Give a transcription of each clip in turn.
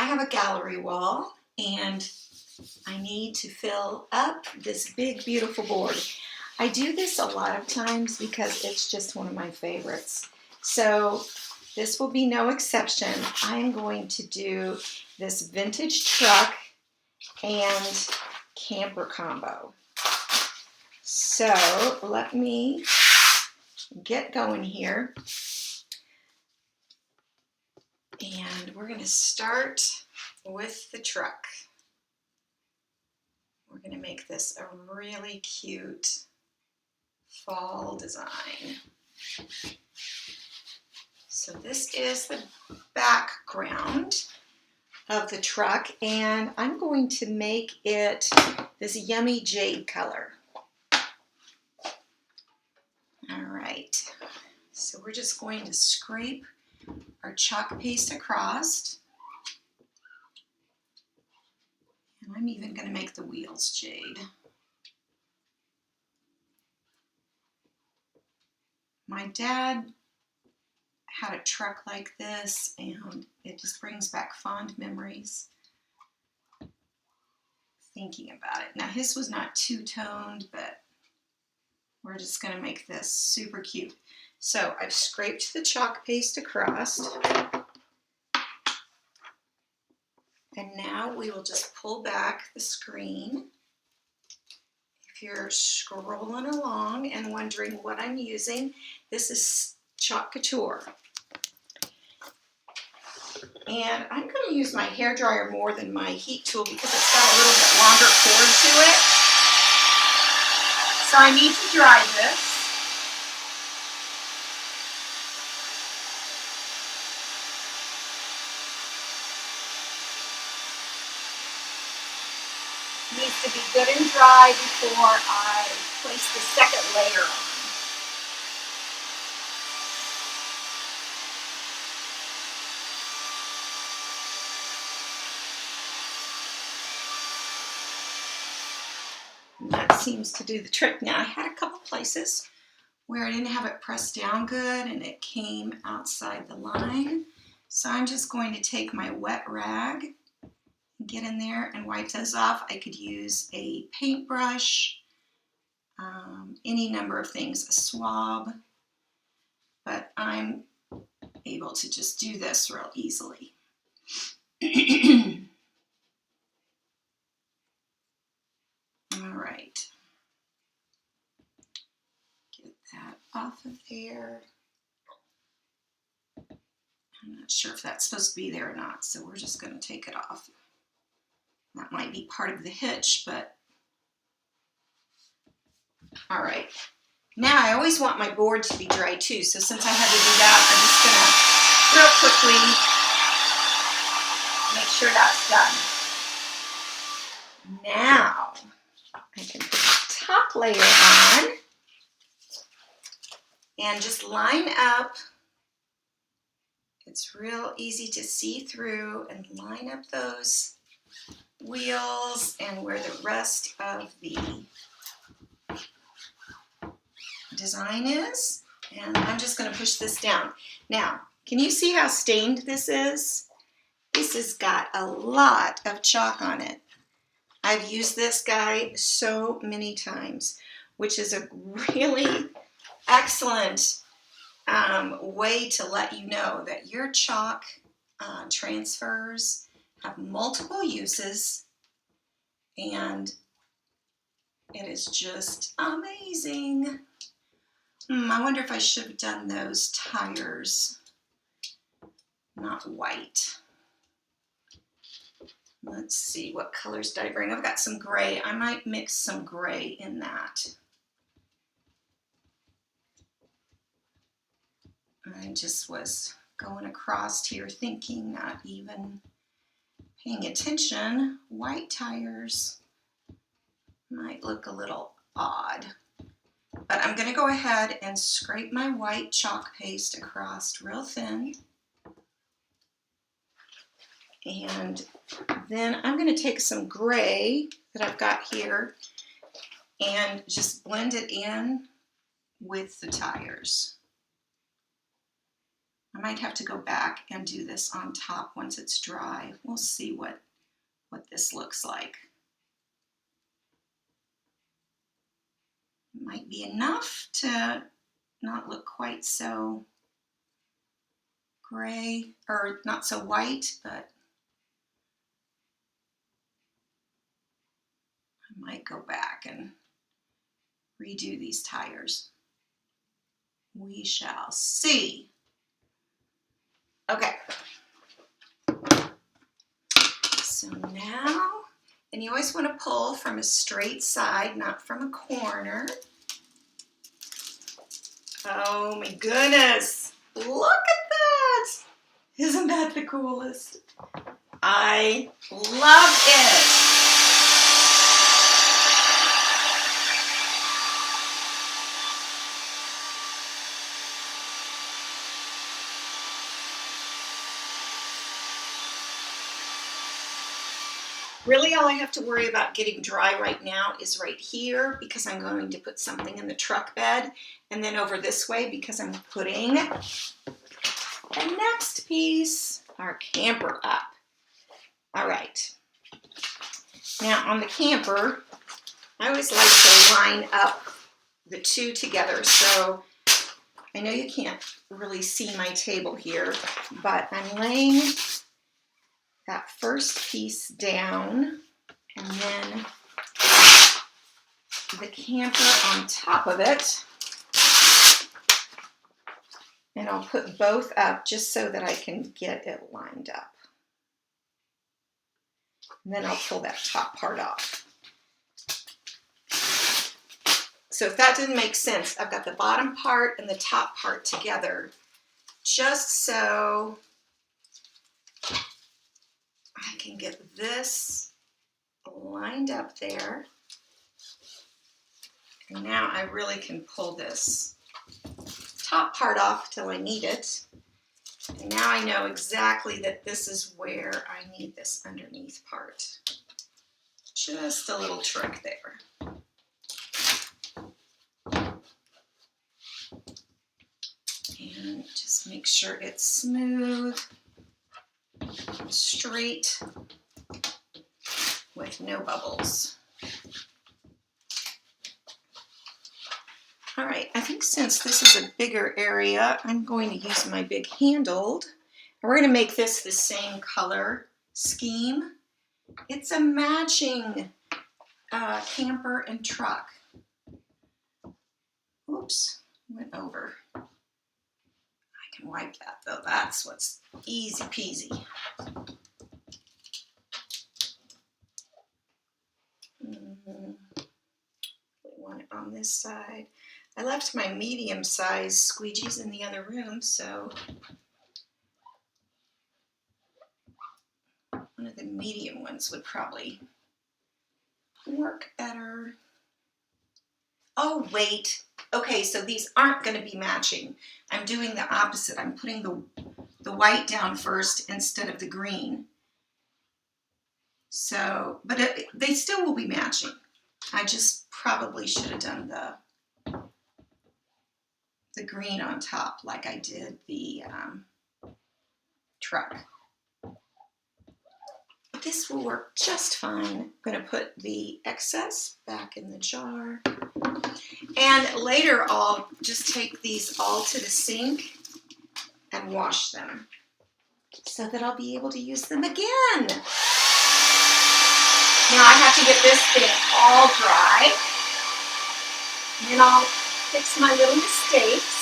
I have a gallery wall and I need to fill up this big, beautiful board. I do this a lot of times because it's just one of my favorites. So this will be no exception. I'm going to do this vintage truck and camper combo. So let me get going here. And we're going to start with the truck. We're going to make this a really cute fall design. So this is the background of the truck, and I'm going to make it this yummy jade color. All right, so we're just going to scrape our chalk paste across. And I'm even going to make the wheels jade. My dad had a truck like this, and it just brings back fond memories thinking about it. Now his was not two-toned, but we're just going to make this super cute. So I've scraped the chalk paste across. And now we will just pull back the screen. If you're scrolling along and wondering what I'm using, this is Chalk Couture. And I'm going to use my hairdryer more than my heat tool because it's got a little bit longer cord to it. So I need to dry this. It needs to be good and dry before I place the second layer on. That seems to do the trick. Now I had a couple places where I didn't have it pressed down good and it came outside the line. So I'm just going to take my wet rag and get in there and wipe those off. I could use a paintbrush, any number of things, a swab, but I'm able to just do this real easily. All right, get that off of there. I'm not sure if that's supposed to be there or not, so we're just going to take it off. That might be part of the hitch, but all right. Now I always want my board to be dry too, so since I had to do that, I'm just going to real quickly make sure that's done. Now I can put the top layer on and just line up. It's real easy to see through and line up those wheels and where the rest of the design is. And I'm just going to push this down. Now, can you see how stained this is? This has got a lot of chalk on it. I've used this guy so many times, which is a really excellent way to let you know that your chalk transfers have multiple uses, and it is just amazing. I wonder if I should have done those tires not white. Let's see, what colors did I bring? I've got some gray. I might mix some gray in that. I just was going across here thinking, not even paying attention. White tires might look a little odd. But I'm going to go ahead and scrape my white chalk paste across real thin. And then I'm going to take some gray that I've got here and just blend it in with the tires. I might have to go back and do this on top once it's dry. We'll see what this looks like. It might be enough to not look quite so gray, or not so white, but I might go back and redo these tires. We shall see. Okay. So now, and you always want to pull from a straight side, not from a corner. Oh my goodness. Look at that. Isn't that the coolest? I love it. Really, all I have to worry about getting dry right now is right here, because I'm going to put something in the truck bed, and then over this way because I'm putting the next piece, our camper, up. All right. Now on the camper, I always like to line up the two together. So I know you can't really see my table here, but I'm laying that first piece down, and then the camper on top of it. And I'll put both up just so that I can get it lined up. And then I'll pull that top part off. So if that didn't make sense, I've got the bottom part and the top part together, just so I can get this lined up there. And now I really can pull this top part off till I need it. And now I know exactly that this is where I need this underneath part. Just a little trick there. And just make sure it's smooth, straight, with no bubbles. All right, I think since this is a bigger area, I'm going to use my big handled. And we're going to make this the same color scheme. It's a matching camper and truck. Oops, went over. I can wipe that though. That's what's easy peasy. Want it on this side. I left my medium size squeegees in the other room, so one of the medium ones would probably work better. Oh, wait. Okay, so these aren't going to be matching. I'm doing the opposite. I'm putting the white down first instead of the green. So, but they still will be matching. I just probably should have done the green on top like I did the truck. But this will work just fine. I'm going to put the excess back in the jar. And later I'll just take these all to the sink and wash them so that I'll be able to use them again. Now I have to get this thing all dry. And then I'll fix my little mistakes.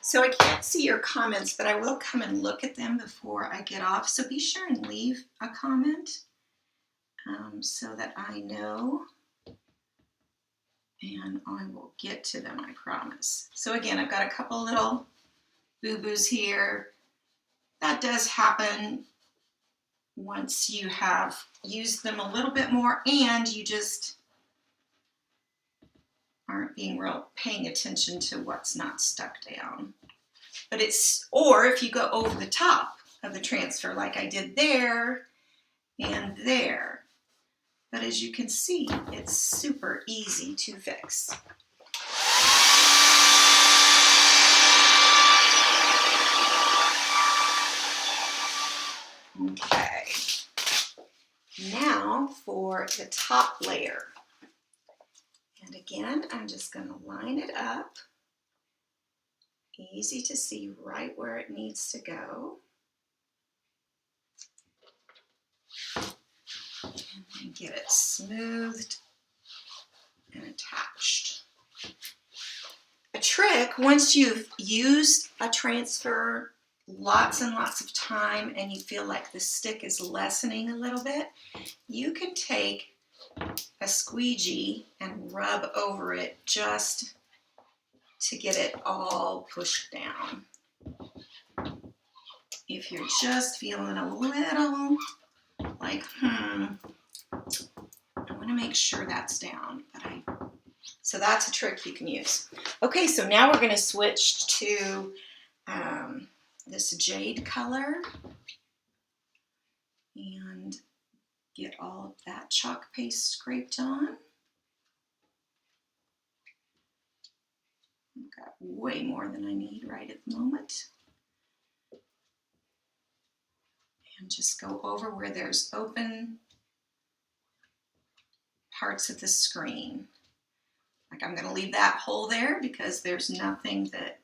So I can't see your comments, but I will come and look at them before I get off. So be sure and leave a comment so that I know. And I will get to them, I promise. So again, I've got a couple little boo-boos here. That does happen once you have used them a little bit more and you just aren't paying attention to what's not stuck down. But or if you go over the top of the transfer like I did there and there. But as you can see, it's super easy to fix. Okay, now for the top layer. And again, I'm just going to line it up. Easy to see right where it needs to go. And then get it smoothed and attached. A trick, once you've used a transfer lots and lots of time and you feel like the stick is lessening a little bit, you can take a squeegee and rub over it just to get it all pushed down. If you're just feeling a little like, I want to make sure that's down, so that's a trick you can use. Okay, so now we're going to switch to this jade color and get all of that chalk paste scraped on. I've got way more than I need right at the moment. And just go over where there's open parts of the screen. Like I'm going to leave that hole there because there's nothing that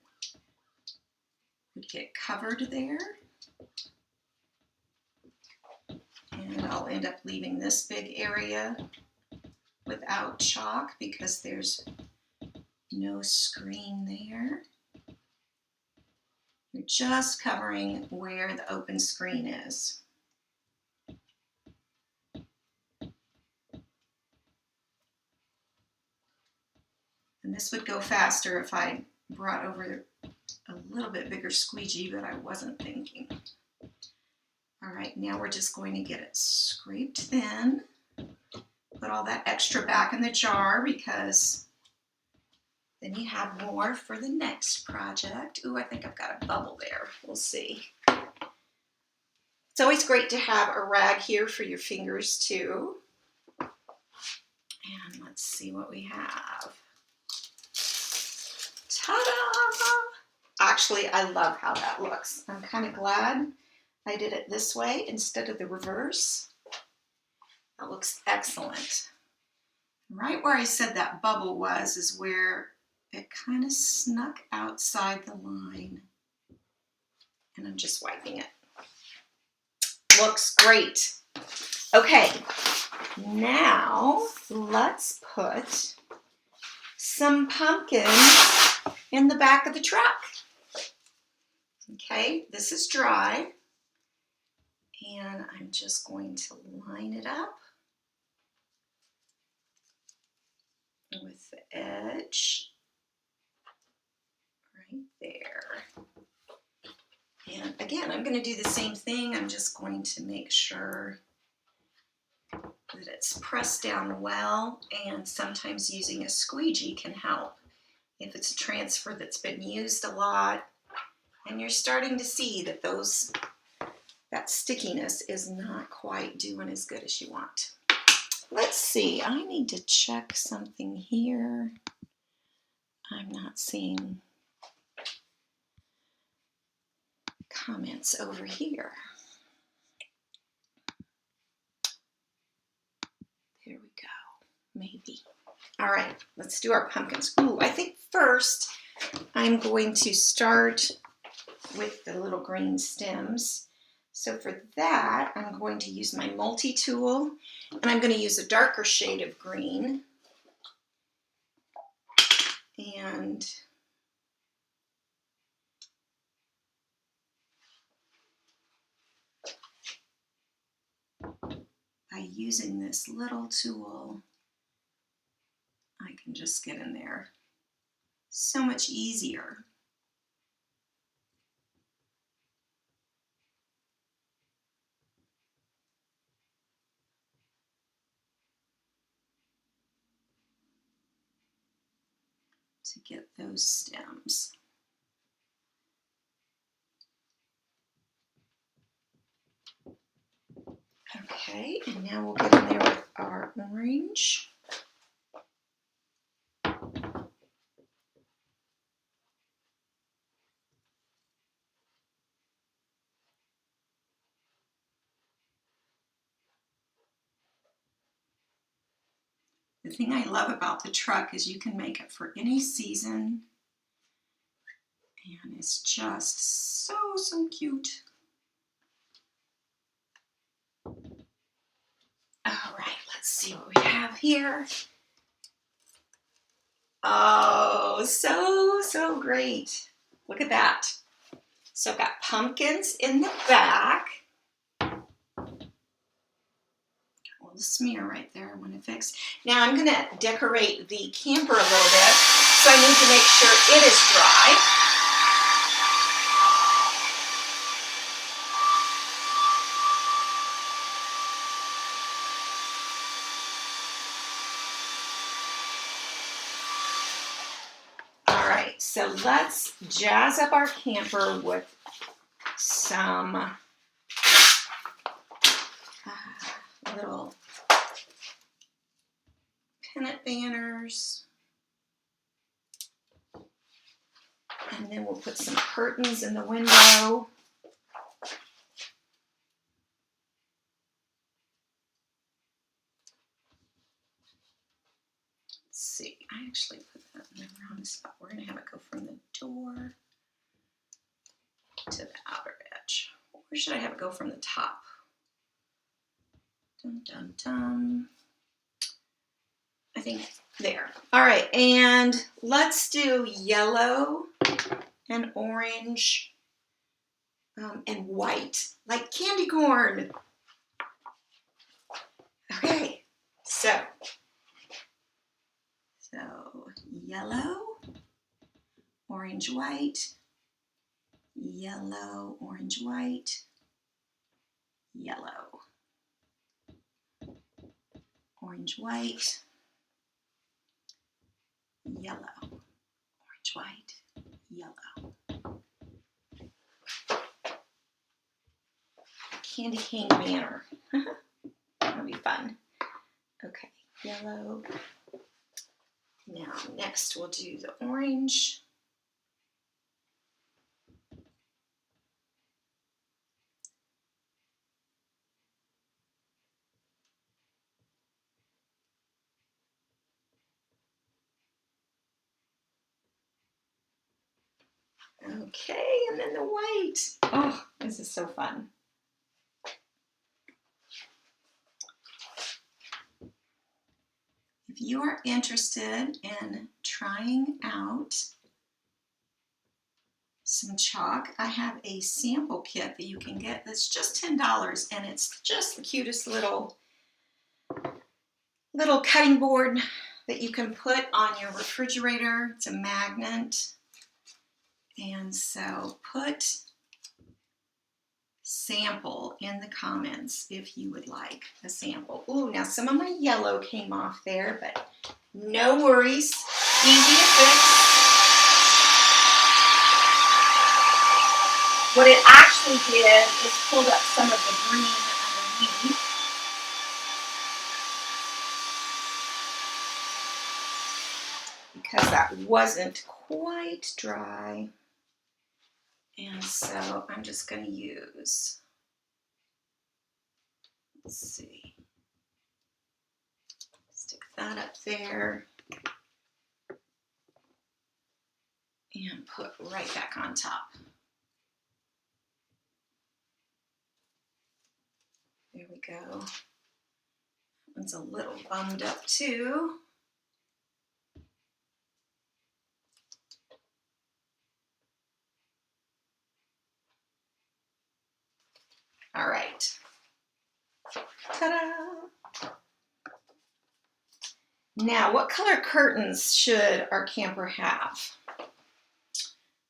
would get covered there. And I'll end up leaving this big area without chalk because there's no screen there. You're just covering where the open screen is. And this would go faster if I brought over a little bit bigger squeegee, but I wasn't thinking. All right, now we're just going to get it scraped thin. Put all that extra back in the jar because then you have more for the next project. Ooh, I think I've got a bubble there. We'll see. It's always great to have a rag here for your fingers too. And let's see what we have. Ta-da! Actually, I love how that looks. I'm kind of glad I did it this way instead of the reverse. That looks excellent. Right where I said that bubble was is where it kind of snuck outside the line. And I'm just wiping it. Looks great. Okay, now let's put some pumpkins in the back of the truck. Okay, this is dry. And I'm just going to line it up with the edge right there. And again, I'm going to do the same thing. I'm just going to make sure that it's pressed down well, and sometimes using a squeegee can help if it's a transfer that's been used a lot and you're starting to see that that stickiness is not quite doing as good as you want. Let's see, I need to check something here. I'm not seeing comments over here. There we go, maybe. All right, let's do our pumpkins. Ooh, I think first I'm going to start with the little green stems. So for that, I'm going to use my multi-tool, and I'm going to use a darker shade of green. And by using this little tool, I can just get in there so much easier. To get those stems. Okay, and now we'll get in there with our orange. The thing I love about the truck is you can make it for any season, and it's just so cute. All right, let's see what we have here. Oh, so great. Look at that. So I've got pumpkins in the back. A little smear right there I want to fix. Now I'm going to decorate the camper a little bit, so I need to make sure it is dry. All right, so let's jazz up our camper with some little pennant banners. And then we'll put some curtains in the window. Let's see, I actually put that in the wrong spot. We're going to have it go from the door to the outer edge. Where should I have it go from the top? Dun, dun, dun. I think there. All right, and let's do yellow and orange and white, like candy corn. Okay, so yellow, orange, white, yellow, orange, white, yellow, orange, white, yellow, orange, white, yellow. Candy cane banner. That'll be fun. Okay, yellow. Now, next we'll do the orange. Okay, and then the white. Oh, this is so fun. If you are interested in trying out some chalk, I have a sample kit that you can get that's just $10, and it's just the cutest little cutting board that you can put on your refrigerator. It's a magnet. And so put sample in the comments if you would like a sample. Ooh, now some of my yellow came off there, but no worries. Easy to fix. What it actually did is pulled up some of the green underneath. Because that wasn't quite dry. And so I'm just going to use, let's see, stick that up there and put right back on top. There we go. That one's a little bummed up too. All right. Ta-da! Now, what color curtains should our camper have?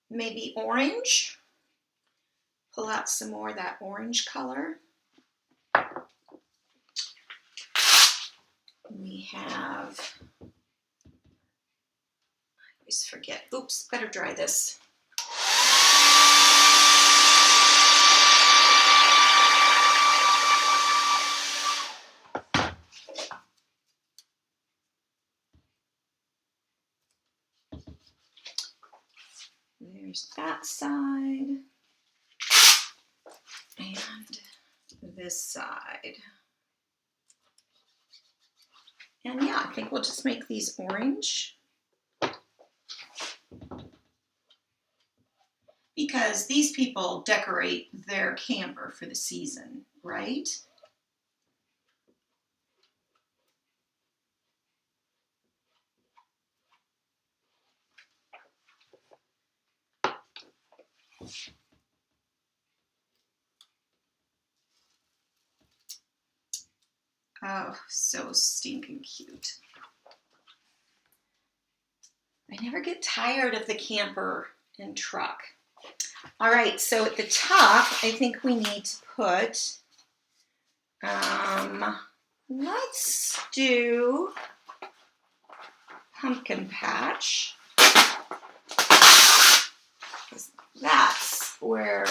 Maybe orange. Pull out some more of that orange color. We have, I always forget, oops, better dry this. There's that side and this side. And yeah, I think we'll just make these orange because these people decorate their camper for the season, right? Oh, so stinking cute. I never get tired of the camper and truck. All right, so at the top, I think we need to put, let's do pumpkin patch. That's where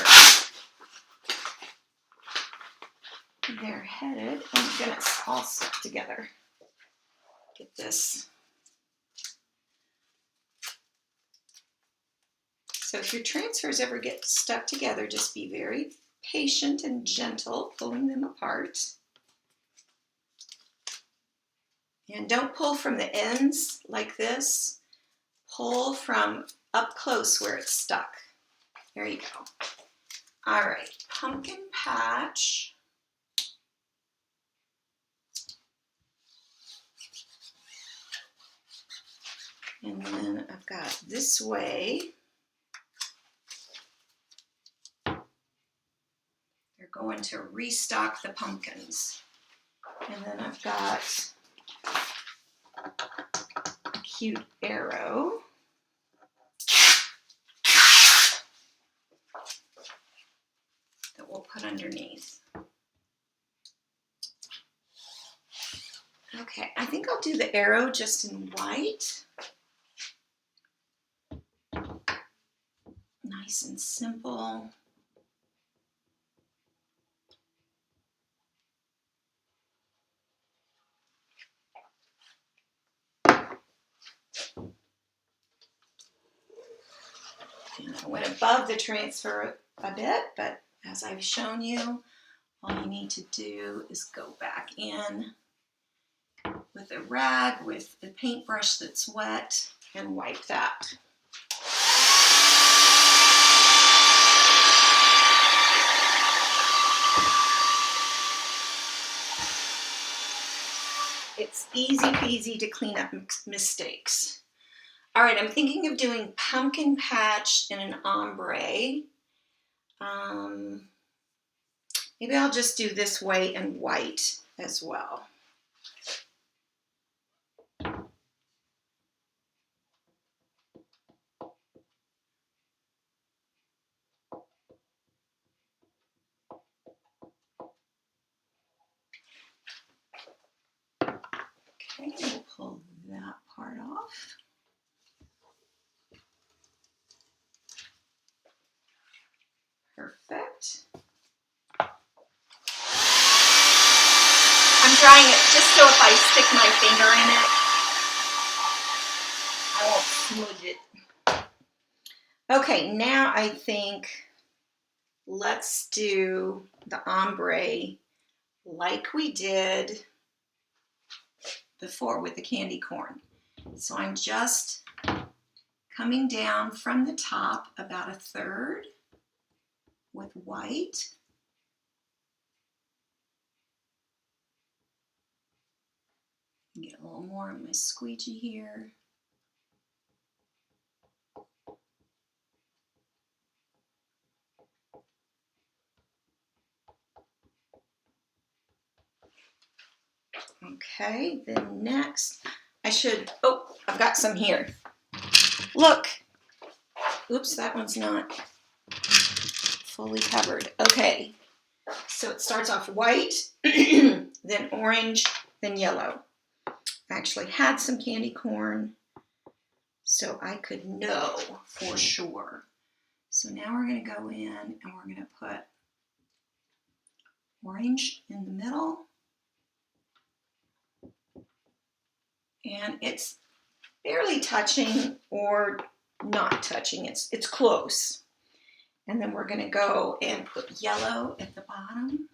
they're headed. Oh my goodness, all stuck together. Get this. So if your transfers ever get stuck together, just be very patient and gentle pulling them apart. And don't pull from the ends like this. Pull from up close where it's stuck. There you go. All right, pumpkin patch. And then I've got this way. They're going to restock the pumpkins. And then I've got a cute arrow. That we'll put underneath. Okay, I think I'll do the arrow just in white. Nice and simple. And I went above the transfer a bit, but as I've shown you, all you need to do is go back in with a rag with a paintbrush that's wet and wipe that. It's easy peasy to clean up mistakes. All right, I'm thinking of doing pumpkin patch in an ombre. Maybe I'll just do this way and white as well. Okay, we'll pull that part off. Perfect. I'm drying it just so if I stick my finger in it, I won't smudge it. Okay, now I think let's do the ombre like we did before with the candy corn. So I'm just coming down from the top about a third with white. Get a little more on my squeegee here. Okay, then next I've got some here. Look, oops, that one's not fully covered. Okay, so it starts off white, then orange, then yellow. I actually had some candy corn, so I could know for sure. So now we're going to go in and we're going to put orange in the middle. And it's barely touching or not touching. It's close. And then we're going to go and put yellow at the bottom.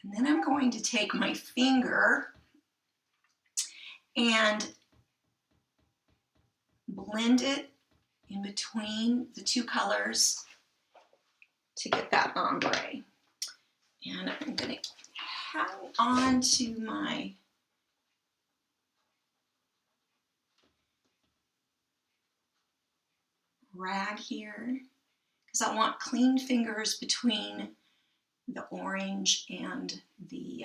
And then I'm going to take my finger and blend it in between the two colors to get that ombre. And I'm going to hang on to my rag here because I want clean fingers between the orange and the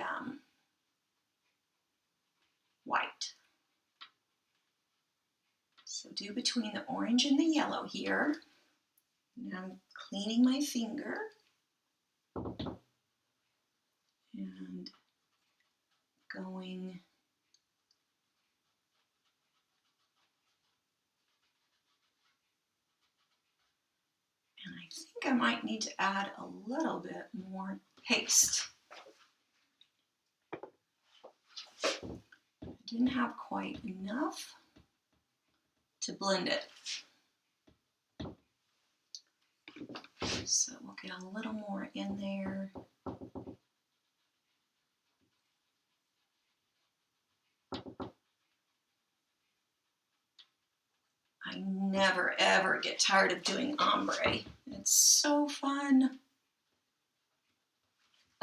white. So do between the orange and the yellow here. Now I'm cleaning my finger and going and I think I might need to add a little bit more paste. I didn't have quite enough to blend it. So we'll get a little more in there. I never ever get tired of doing ombre. It's so fun.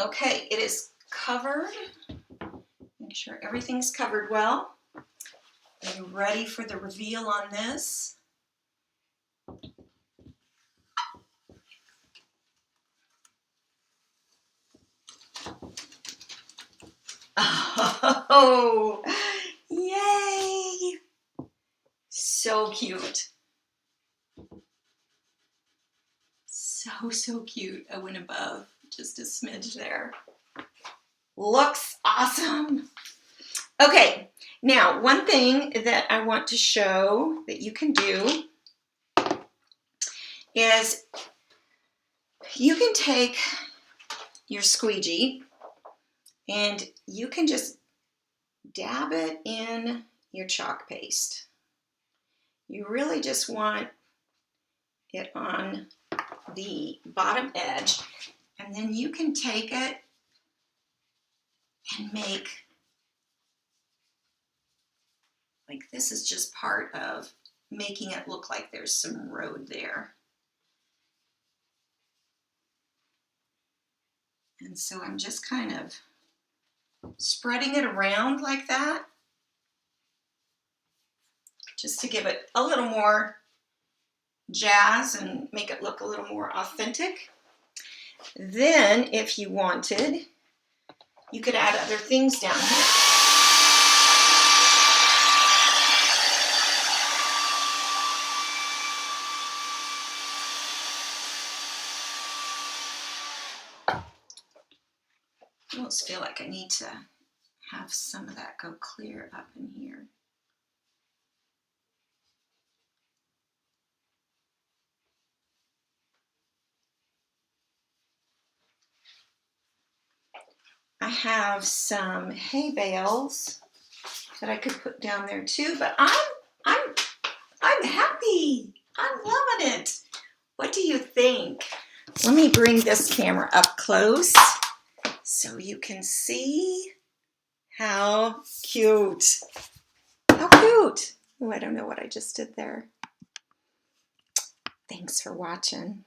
Okay, it is covered. Make sure everything's covered well. Are you ready for the reveal on this? Oh, yay! So cute. So cute. I went above just a smidge there. Looks awesome. Okay, now one thing that I want to show that you can do is you can take your squeegee and you can just dab it in your chalk paste. You really just want it on the bottom edge, and then you can take it and make, like this is just part of making it look like there's some road there. And so I'm just kind of spreading it around like that, just to give it a little more jazz and make it look a little more authentic. Then, if you wanted, you could add other things down here. I almost feel like I need to have some of that go clear up in here. I have some hay bales that I could put down there too, but I'm happy. I'm loving it. What do you think? Let me bring this camera up close so you can see how cute. How cute. Oh, I don't know what I just did there. Thanks for watching.